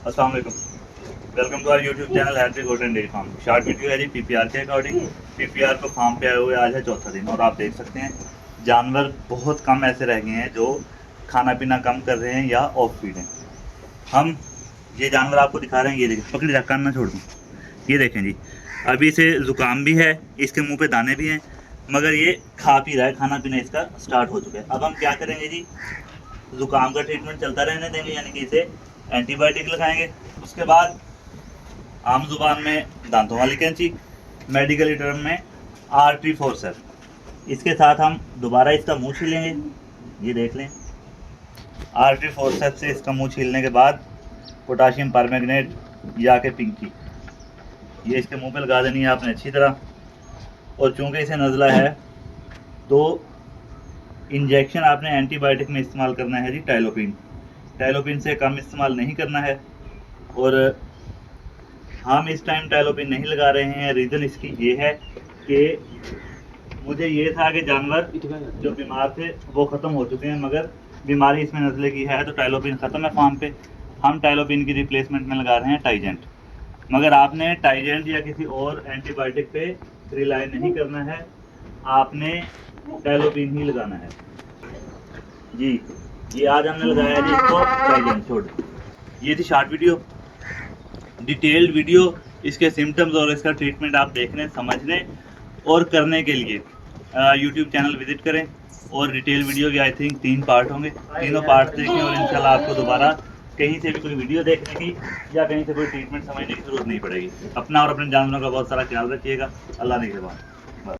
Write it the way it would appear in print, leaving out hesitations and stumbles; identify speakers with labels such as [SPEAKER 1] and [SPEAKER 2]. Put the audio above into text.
[SPEAKER 1] अस्सलाम वालेकुम। Welcome to our YouTube channel हैट्री golden dairy farm. Short video है जी पीपीआर के अकॉर्डिंग। पीपीआर को फार्म पे आए हुए आज है चौथा दिन और आप देख सकते हैं जानवर बहुत कम ऐसे रह गए हैं जो खाना पीना कम कर रहे हैं या ऑफ फीड हैं। हम ये जानवर आपको दिखा रहे हैं, ये देखिए, पकड़ी रख, कान ना छोड़ दूँ। ये देखें जी, अभी इसे ज़ुकाम भी है, इसके मुंह पे दाने भी हैं, मगर ये खा पी रहा है, खाना पीना इसका स्टार्ट हो चुका है। अब हम क्या करेंगे जी, ज़ुकाम का ट्रीटमेंट चलता रहने देंगे, यानी कि इसे एंटीबायोटिक लगाएंगे। उसके बाद आम जुबान में दांतों वाली कैंची, मेडिकल टर्म में आर्टरी फोर्सेप। इसके साथ हम दोबारा इसका मुंह छीलेंगे, ये देख लें। आर्टरी फोर्सेप से इसका मुंह छीलने के बाद पोटाशियम परमैंगनेट या के पिंकी ये इसके मुंह पे लगा देनी है आपने अच्छी तरह। और चूंकि इसे नज़ला है तो इंजेक्शन आपने एंटीबायोटिक में इस्तेमाल करना है जी टाइलोपिन। टाइलोपिन से कम इस्तेमाल नहीं करना है। और हम इस टाइम टाइलोपिन नहीं लगा रहे हैं, रीज़न इसकी ये है कि मुझे ये था कि जानवर जो बीमार थे वो ख़त्म हो चुके हैं, मगर बीमारी इसमें नज़ले की है तो टाइलोपिन ख़त्म है फार्म पे। हम टाइलोपिन की रिप्लेसमेंट में लगा रहे हैं टाइजेंट। मगर आपने टाइजेंट या किसी और एंटीबायोटिक पे रिलाई नहीं करना है, आपने टाइलोपिन ही लगाना है जी। ये आज हमने लगाया जी इसको टाइजेंट छोड़। ये थी शॉर्ट वीडियो। डिटेल्ड वीडियो इसके सिम्टम्स और इसका ट्रीटमेंट आप देखने, समझने और करने के लिए यूट्यूब चैनल विजिट करें। और डिटेल वीडियो के आई थिंक 3 पार्ट होंगे, तीनों पार्ट देखें और इंशाल्लाह आपको दोबारा कहीं से भी कोई वीडियो देखने की या कहीं से कोई ट्रीटमेंट समझने की जरूरत नहीं पड़ेगी। अपना और अपने जानवरों का बहुत सारा ख्याल रखिएगा। अल्लाह ने के बाद।